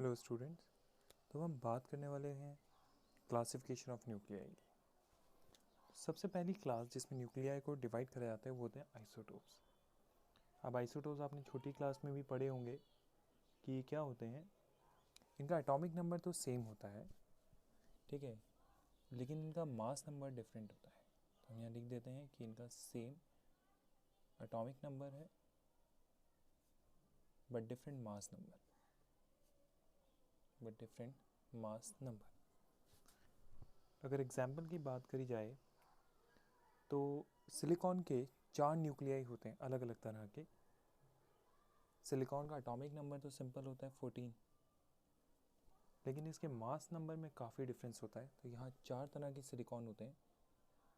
Hello students. तो हम बात करने वाले हैं क्लासिफिकेशन ऑफ न्यूक्लियाई की। सबसे पहली क्लास जिसमें न्यूक्लियाई को डिवाइड करा जाता है वो होते हैं आइसोटोप्स। अब आइसोटोप्स आपने छोटी क्लास में भी पढ़े होंगे कि ये क्या होते हैं। इनका एटॉमिक नंबर तो सेम होता है, ठीक है, लेकिन इनका मास नंबर डिफरेंट होता है। तो हम यहाँ लिख देते हैं कि इनका सेम एटॉमिक नंबर है बट डिफरेंट मास नंबर। अगर एग्जाम्पल की बात करी जाए तो सिलिकॉन के 4 न्यूक्लियाई होते हैं अलग अलग तरह के। सिलिकॉन का एटॉमिक नंबर तो सिंपल होता है 14, लेकिन इसके मास नंबर में काफ़ी डिफरेंस होता है। तो यहाँ 4 तरह के सिलिकॉन होते हैं,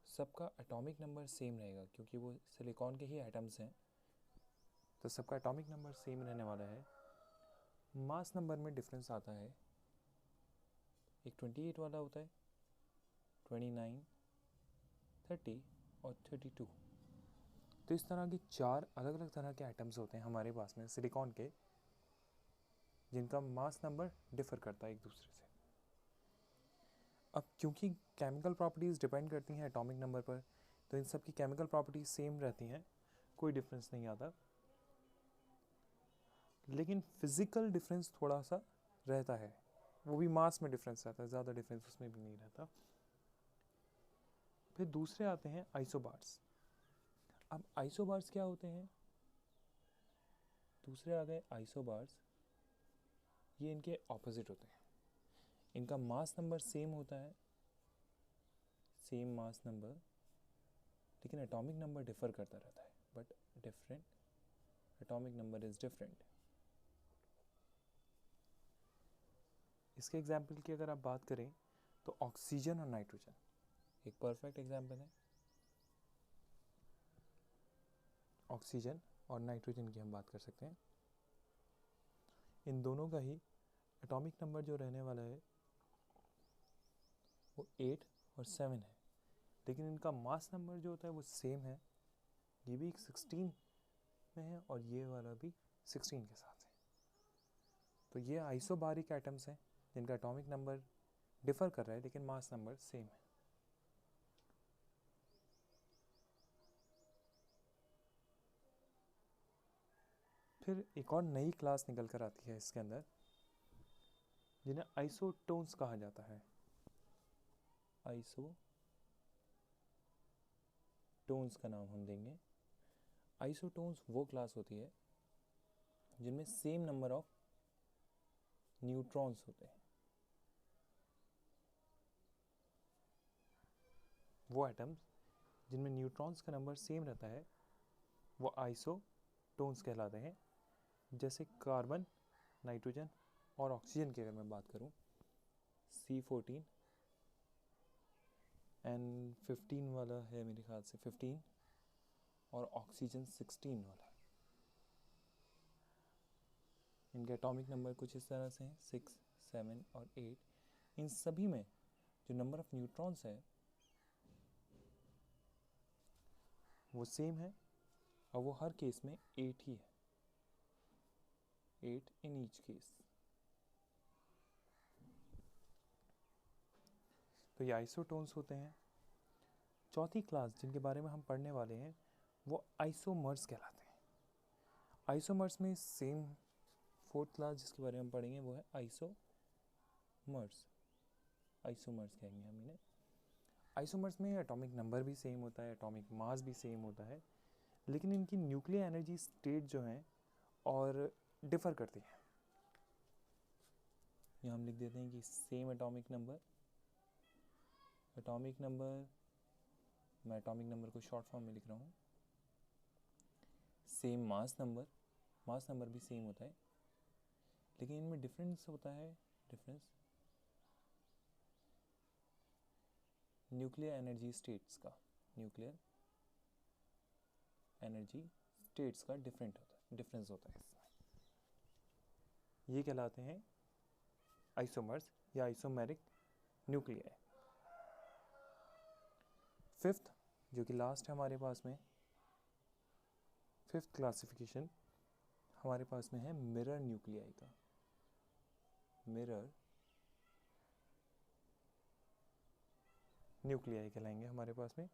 सबका एटॉमिक नंबर सेम रहेगा क्योंकि वो सिलिकॉन के ही एटम्स हैं, तो सबका एटॉमिक नंबर सेम रहने वाला है। मास नंबर में डिफरेंस आता है, एक 28 वाला होता है, 29, 30 और 32। तो इस तरह के 4 अलग अलग तरह के एटम्स होते हैं हमारे पास में सिलिकॉन के, जिनका मास नंबर डिफर करता है एक दूसरे से। अब क्योंकि केमिकल प्रॉपर्टीज़ डिपेंड करती हैं एटॉमिक नंबर पर, तो इन सब की केमिकल प्रॉपर्टीज़ सेम रहती हैं, कोई डिफरेंस नहीं आता। लेकिन फिज़िकल डिफरेंस थोड़ा सा रहता है, वो भी मास में डिफरेंस रहता है, ज़्यादा डिफरेंस उसमें भी नहीं रहता। फिर दूसरे आते हैं आइसोबार्स। अब आइसोबार्स क्या होते हैं? दूसरे आ गए आइसोबार्स, ये इनके ऑपोजिट होते हैं। इनका मास नंबर सेम होता है, सेम मास नंबर, लेकिन एटॉमिक नंबर डिफर करता रहता है, but different atomic number is different. इसके एग्जाम्पल की अगर आप बात करें तो ऑक्सीजन और नाइट्रोजन एक परफेक्ट एग्जाम्पल है। ऑक्सीजन और नाइट्रोजन की हम बात कर सकते हैं। इन दोनों का ही एटॉमिक नंबर जो रहने वाला है वो 8 और 7 है, लेकिन इनका मास नंबर जो होता है वो सेम है। ये भी 16 में है और ये वाला भी 16 के साथ है। तो ये आइसोबारिक एटम्स हैं जिनका एटॉमिक नंबर डिफर कर रहा है लेकिन मास नंबर सेम है। फिर एक और नई क्लास निकल कर आती है इसके अंदर, जिन्हें आइसोटोन्स कहा जाता है। आइसोटोन्स का नाम हम देंगे। आइसोटोन्स वो क्लास होती है जिनमें सेम नंबर ऑफ न्यूट्रॉन्स होते हैं। वो एटम्स जिनमें न्यूट्रॉन्स का नंबर सेम रहता है वो आइसोटोन्स कहलाते हैं। जैसे कार्बन, नाइट्रोजन और ऑक्सीजन की अगर मैं बात करूं, C14 एंड 15 वाला है मेरे ख्याल से 15, और ऑक्सीजन 16 वाला है। इनके एटॉमिक नंबर कुछ इस तरह से हैं, 6, 7 और 8। इन सभी में जो नंबर ऑफ न्यूट्रॉन्स है वो सेम है और वो हर केस में 8 ही है, 8 इन ईच केस। तो ये आइसोटोन्स होते हैं। चौथी क्लास जिनके बारे में हम पढ़ने वाले हैं वो आइसोमर्स कहलाते हैं। आइसोमर्स में सेम फोर्थ क्लास जिसके बारे में हम पढ़ेंगे वो है आइसोमर्स। आइसोमर्स कहेंगे हम इन्हें। आइसोमर्स में एटॉमिक नंबर भी सेम होता है, एटॉमिक मास भी सेम होता है, लेकिन इनकी न्यूक्लियर एनर्जी स्टेट जो है और डिफर करती है। यहाँ हम लिख देते हैं कि सेम एटॉमिक नंबर, मैं एटॉमिक नंबर को शॉर्ट फॉर्म में लिख रहा हूँ। सेम मास नंबर भी सेम होता है, लेकिन इनमें डिफरेंस होता है, डिफरेंस न्यूक्लियर एनर्जी स्टेट्स का, न्यूक्लियर एनर्जी स्टेट्स का डिफरेंस होता है इसमें। ये कहलाते हैं आइसोमर्स या आइसोमेरिक न्यूक्लियाई। फिफ्थ जो कि लास्ट है हमारे पास में, फिफ्थ क्लासिफिकेशन हमारे पास में है मिरर न्यूक्लियाई का। मिरर न्यूक्लियाई कहलाएंगे हमारे पास में,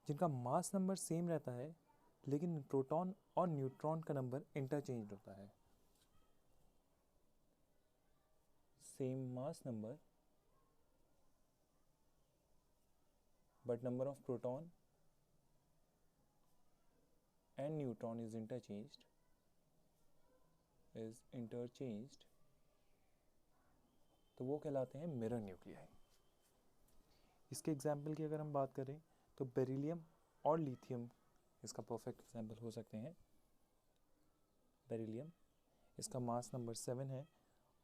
जिनका मास नंबर सेम रहता है लेकिन प्रोटॉन और न्यूट्रॉन का नंबर इंटरचेंज होता है। Same mass number but number of proton and neutron is interchanged, तो वो कहलाते हैं मिरर न्यूक्लियाई। इसके एग्जाम्पल की अगर हम बात करें तो बेरिलियम और लिथियम इसका परफेक्ट एग्जाम्पल हो सकते हैं। बेरिलियम, इसका मास नंबर 7 है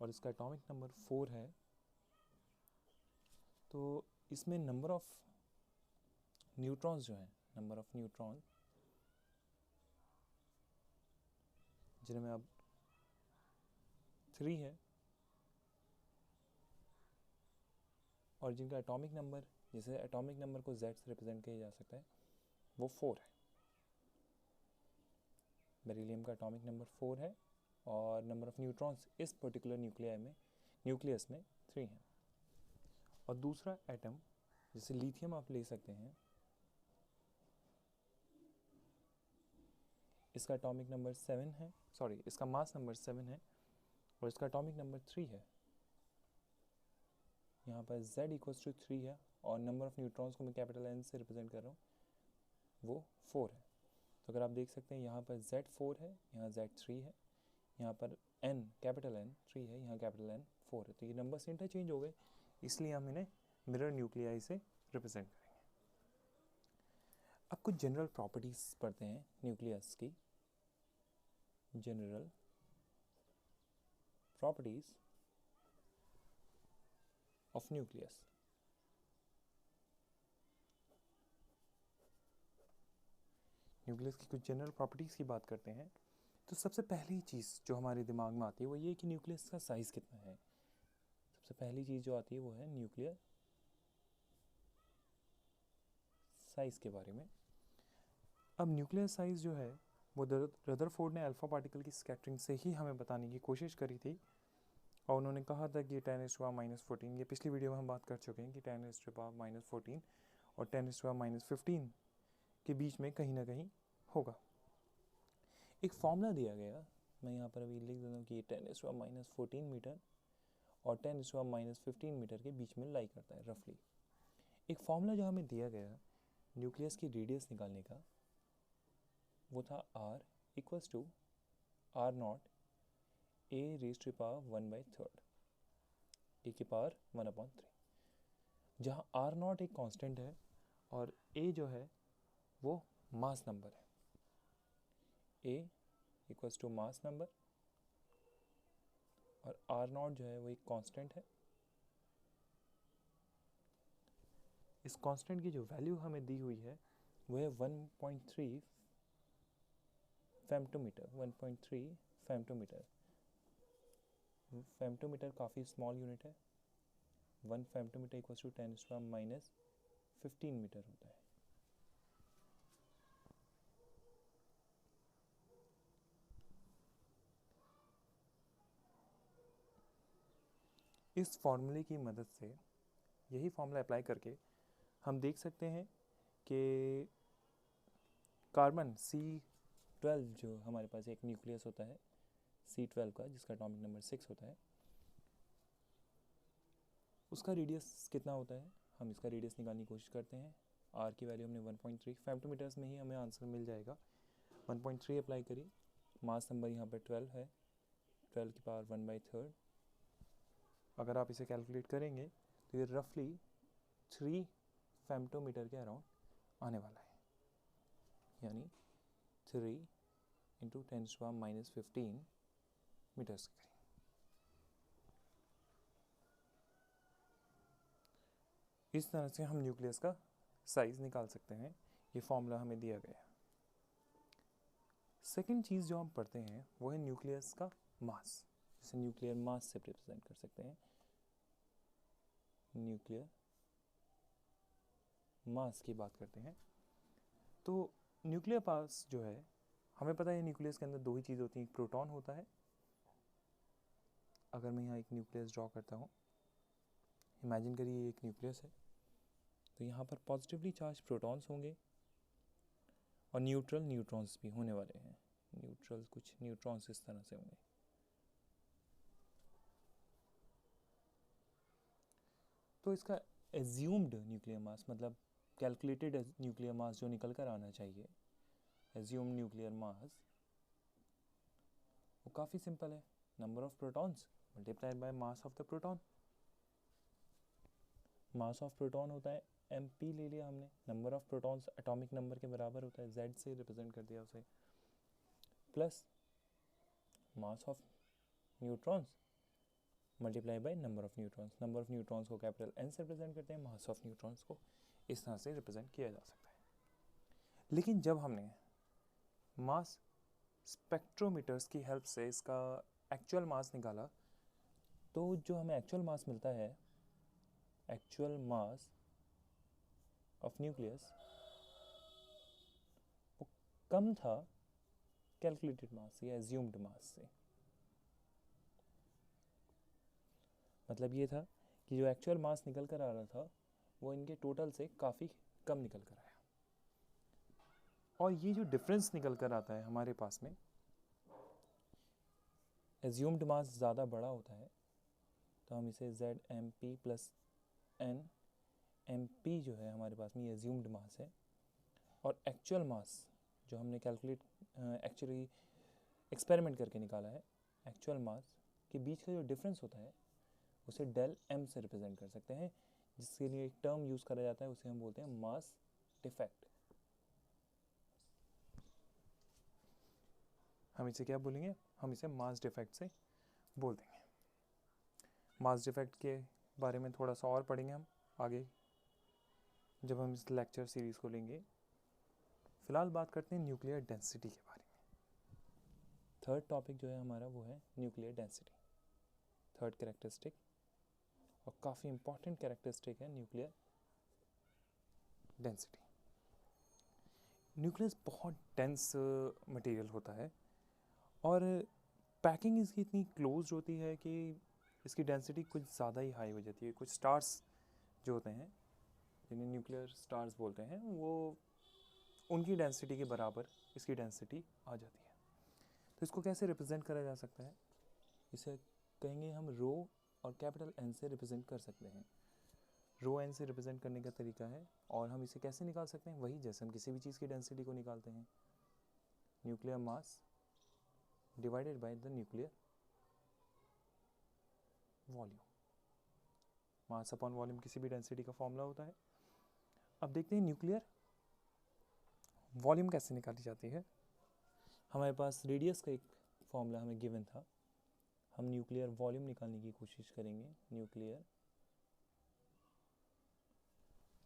और इसका एटॉमिक नंबर 4 है। तो इसमें नंबर ऑफ न्यूट्रॉन्स जो हैं, नंबर ऑफ न्यूट्रॉन जिनमें अब 3 है और जिनका एटॉमिक नंबर, जिसे एटॉमिक नंबर को Z से रिप्रेजेंट किया जा सकता है, वो 4 है। बेरिलियम का एटॉमिक नंबर 4 है और नंबर ऑफ न्यूट्रॉन्स इस पर्टिकुलर न्यूक्लियस में 3 है। और दूसरा एटम जैसे लिथियम आप ले सकते हैं, इसका एटॉमिक नंबर 7 है, इसका मास नंबर 7 है और इसका एटॉमिक नंबर 3 है। यहाँ पर Z = 3 है और नंबर ऑफ न्यूट्रॉन्स को मैं कैपिटल N से रिप्रेजेंट कर रहा हूँ, वो 4 है। तो अगर आप देख सकते हैं यहाँ पर Z 4 है, यहाँ Z 3 है, यहाँ पर N कैपिटल N 3 है, यहाँ कैपिटल N 4 है। तो ये नंबर्स इंटरचेंज हो गए, इसलिए हम इन्हें मिरर न्यूक्लियाई से रिप्रेजेंट करेंगे। अब कुछ जनरल प्रॉपर्टीज पढ़ते हैं न्यूक्लियस की। General properties of nucleus. Nucleus की कुछ जनरल प्रॉपर्टीज की बात करते हैं तो सबसे पहली चीज़ जो हमारे दिमाग में आती है वो ये कि न्यूक्लियस का साइज़ कितना है। सबसे पहली चीज़ जो आती है वो है न्यूक्लियर साइज़ के बारे में। अब न्यूक्लियर साइज़ जो है वो रदरफोर्ड ने अल्फ़ा पार्टिकल की स्कैटरिंग से ही हमें बताने की कोशिश करी थी और उन्होंने कहा था कि 10⁻⁻⁴, ये पिछली वीडियो में हम बात कर चुके हैं कि 10⁻⁻⁴ और 10⁻⁻⁵ के बीच में कहीं ना कहीं होगा। एक फॉर्मूला दिया गया, मैं यहाँ पर अभी लिख देता हूँ कि 10⁻⁻⁴ मीटर और 10⁻⁻⁵ मीटर के बीच में लाई करता है रफली। एक फॉर्मूला जो हमें दिया गया न्यूक्लियस की रेडियस निकालने का वो था R = R0 a⁻⁻⁴ a⁻⁻⁴, जहाँ R0 एक कांस्टेंट है और a जो है वो मास नंबर है। a = मास नंबर और R0 जो है वो एक कांस्टेंट है। इस कांस्टेंट की जो वैल्यू हमें दी हुई है वो है 1.3 फेम्टोमीटर। 1.3 फेम्टोमीटर। फेम्टोमीटर काफ़ी स्मॉल यूनिट है। 1 फेम्टोमीटर = 10⁻⁻⁵ मीटर होता है। इस फॉर्मूले की मदद से, यही फॉर्मूला अप्लाई करके हम देख सकते हैं कि कार्बन C12 जो हमारे पास एक न्यूक्लियस होता है C12 का, जिसका एटॉमिक नंबर 6 होता है, उसका रेडियस कितना होता है। हम इसका रेडियस निकालने की कोशिश करते हैं। R की वैल्यू हमने 1.3 फेम्टोमीटर्स में ही हमें आंसर मिल जाएगा। 1.3 अप्लाई करिए, मास नंबर यहाँ पर 12 है, 12 की पावर 1/3। अगर आप इसे कैलकुलेट करेंगे तो ये रफली 3 फेम्टोमीटर के अराउंड आने वाला है, यानी 3 × 10⁻⁻⁵ मीटर्स के करीब। इस तरह से हम न्यूक्लियस का साइज निकाल सकते हैं। ये फॉर्मूला हमें दिया गया है। सेकंड चीज़ जो हम पढ़ते हैं वो है न्यूक्लियस का मास, जिसे न्यूक्लियर मास से रिप्रेजेंट कर सकते हैं। न्यूक्लियर मास की बात करते हैं तो न्यूक्लियर मास जो है हमें पता है न्यूक्लियस के अंदर दो ही चीज़ होती हैं, एक प्रोटॉन होता है। अगर मैं यहाँ एक न्यूक्लियस ड्रॉ करता हूँ, इमेजिन करिए एक न्यूक्लियस है, तो यहाँ पर पॉजिटिवली चार्ज प्रोटॉन्स होंगे और न्यूट्रल न्यूट्रॉन्स भी होने वाले हैं। न्यूट्रल कुछ न्यूट्रॉन्स इस तरह से होंगे। तो इसका एज्यूम्ड न्यूक्लियर मास, मतलब कैलकुलेटेड न्यूक्लियर मास जो निकल कर आना चाहिए, एज्यूम्ड न्यूक्लियर मास, वो काफ़ी सिंपल है, number of protons multiplied by mass of the proton. Mass of proton होता है mp, ले लिया हमने, number of protons atomic number के बराबर होता है, z से रिप्रेजेंट कर दिया उसे, plus mass of neutrons multiply by number of neutrons. Number of neutrons को कैपिटल n से रिप्रेजेंट करते हैं, मास ऑफ न्यूट्रॉन्स को इस तरह से रिप्रेजेंट किया जा सकता है। लेकिन जब हमने मास स्पेक्ट्रोमीटर्स की हेल्प से इसका एक्चुअल मास निकाला, तो जो हमें एक्चुअल मास मिलता है, एक्चुअल मास ऑफ न्यूक्लियस, वो कम था कैलकुलेटेड मास या एज्यूम्ड मास से। मतलब ये था कि जो एक्चुअल मास निकल कर आ रहा था वो इनके टोटल से काफ़ी कम निकल कर आया। और ये जो डिफरेंस निकल कर आता है हमारे पास में, एज्यूम्ड मास ज़्यादा बड़ा होता है, तो हम इसे ZMP प्लस N, MP जो है हमारे पास में ये एज्यूम्ड मास है, और एक्चुअल मास जो हमने कैलकुलेट एक्चुअली एक्सपेरिमेंट करके निकाला है, एक्चुअल मास के बीच का जो डिफरेंस होता है उसे डेल M से रिप्रेजेंट कर सकते हैं, जिसके लिए एक टर्म यूज़ करा जाता है, उसे हम बोलते हैं मास डिफेक्ट। हम इसे क्या बोलेंगे? हम इसे मास डिफेक्ट से बोल देंगे। मास डिफेक्ट के बारे में थोड़ा सा और पढ़ेंगे हम आगे जब हम इस लेक्चर सीरीज़ को लेंगे। फ़िलहाल बात करते हैं न्यूक्लियर डेंसिटी के बारे में। थर्ड टॉपिक जो है हमारा वो है न्यूक्लियर डेंसिटी, थर्ड कैरेक्टरिस्टिक, और काफ़ी इंपॉर्टेंट कैरेक्टरिस्टिक है न्यूक्लियर डेंसिटी। न्यूक्लियस बहुत डेंस मटेरियल होता है और पैकिंग इसकी इतनी क्लोज होती है कि इसकी डेंसिटी कुछ ज़्यादा ही हाई हो जाती है। कुछ स्टार्स जो होते हैं, जिन्हें न्यूक्लियर स्टार्स बोलते हैं, वो उनकी डेंसिटी के बराबर इसकी डेंसिटी आ जाती है। तो इसको कैसे रिप्रेजेंट करा जा सकता है? इसे कहेंगे हम रो और कैपिटल N से रिप्रेजेंट कर सकते हैं। रो N से रिप्रेजेंट करने का तरीका है, और हम इसे कैसे निकाल सकते हैं? वही जैसे हम किसी भी चीज़ की डेंसिटी को निकालते हैं, nuclear mass divided by the nuclear volume. Mass upon volume किसी भी डेंसिटी का फॉर्मूला होता है। अब देखते हैं न्यूक्लियर वॉल्यूम कैसे निकाली जाती है। हमारे पास रेडियस का एक फॉर्मूला हमें गिवन था, हम न्यूक्लियर वॉल्यूम निकालने की कोशिश करेंगे। न्यूक्लियर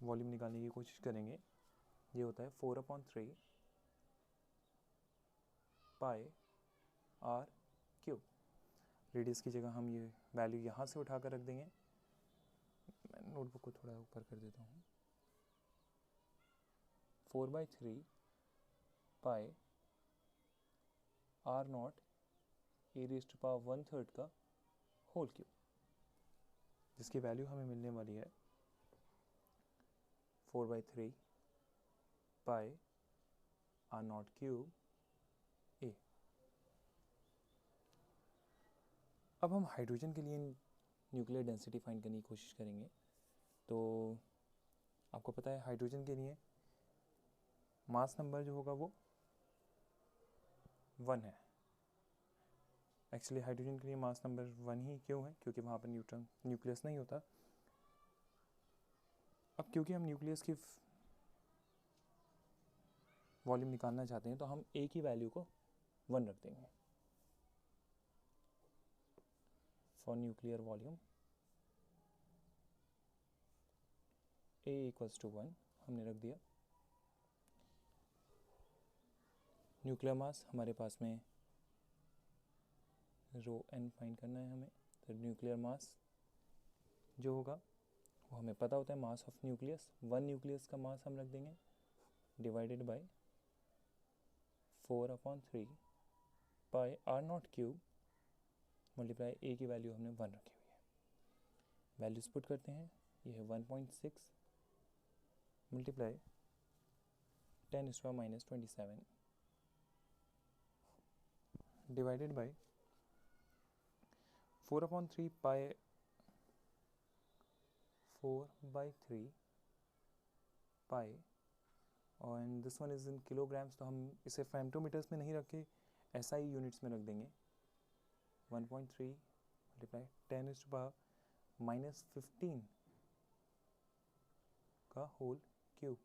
वॉल्यूम निकालने की कोशिश करेंगे, ये होता है 4/3 पाई आर क्यूब। रेडियस की जगह हम ये वैल्यू यहाँ से उठाकर रख देंगे। मैं नोटबुक को थोड़ा ऊपर कर देता हूँ। 4/3 पाई आर नॉट e⁻⁻⁰ का होल क्यूब, जिसकी वैल्यू हमें मिलने वाली है 4/3 पाई आर नॉट क्यूब ए। अब हम हाइड्रोजन के लिए न्यूक्लियर डेंसिटी फाइंड करने की कोशिश करेंगे। तो आपको पता है हाइड्रोजन के लिए मास नंबर जो होगा वो 1 है। एक्चुअली हाइड्रोजन के लिए मास नंबर 1 ही क्यों है? क्योंकि वहाँ पर न्यूक्लियस नहीं होता। अब क्योंकि हम न्यूक्लियस की वॉल्यूम निकालना चाहते हैं, तो हम ए की वैल्यू को 1 रख देंगे। For nuclear volume A equals to 1 हमने रख दिया। न्यूक्लियर मास हमारे पास में रो N फाइंड करना है हमें। तो न्यूक्लियर मास जो होगा वो हमें पता होता है, मास ऑफ न्यूक्लियस, 1 न्यूक्लियस का मास हम रख देंगे divided by 4/3 pi R naught cube multiply A की वैल्यू हमने 1 रखी हुई है। वैल्यूज पुट करते हैं, ये है 1.6 मल्टीप्लाई 10⁻⁻27 डिवाइडेड बाई 4/3 पाई 4/3 पाई, और this one is in kilograms, तो हम इसे फेमटोमीटर्स में नहीं रख के SI यूनिट्स में रख देंगे। 1.3 मल्टीप्लाई 10⁻⁻15 का होल क्यूब।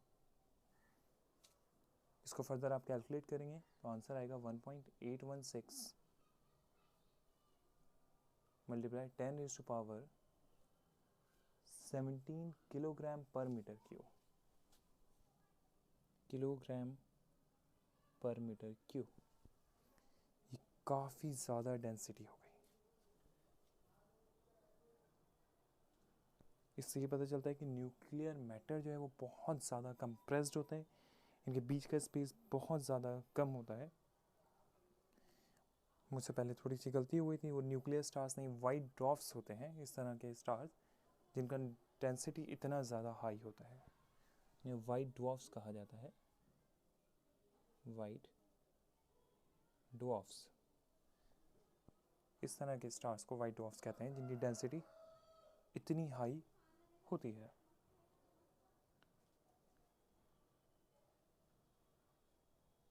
इसको फर्दर आप कैलकुलेट करेंगे तो आंसर आएगा 1.816 मल्टीप्लाई 10⁻17 किलोग्राम पर मीटर क्यूब, किलोग्राम पर मीटर क्यूब। ये काफ़ी ज़्यादा डेंसिटी हो गई। इससे ये पता चलता है कि न्यूक्लियर मैटर जो है वो बहुत ज़्यादा कंप्रेस्ड होता है, इनके बीच का स्पेस बहुत ज़्यादा कम होता है। मुझसे पहले थोड़ी सी गलती हुई थी, वो न्यूक्लियर स्टार्स नहीं, वाइट ड्वार्फ्स होते हैं इस तरह के स्टार्स जिनका डेंसिटी इतना ज़्यादा हाई होता है, इन्हें वाइट ड्वार्फ्स कहा जाता है। वाइट ड्वार्फ्स, इस तरह के स्टार्स को वाइट ड्वार्फ्स कहते हैं जिनकी डेंसिटी इतनी हाई होती है।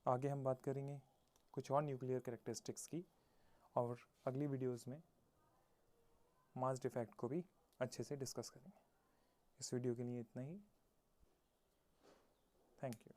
आगे हम बात करेंगे कुछ और न्यूक्लियर कैरेक्टरिस्टिक्स की, और अगली वीडियोस में मास डिफेक्ट को भी अच्छे से डिस्कस करेंगे। इस वीडियो के लिए इतना ही। Thank you.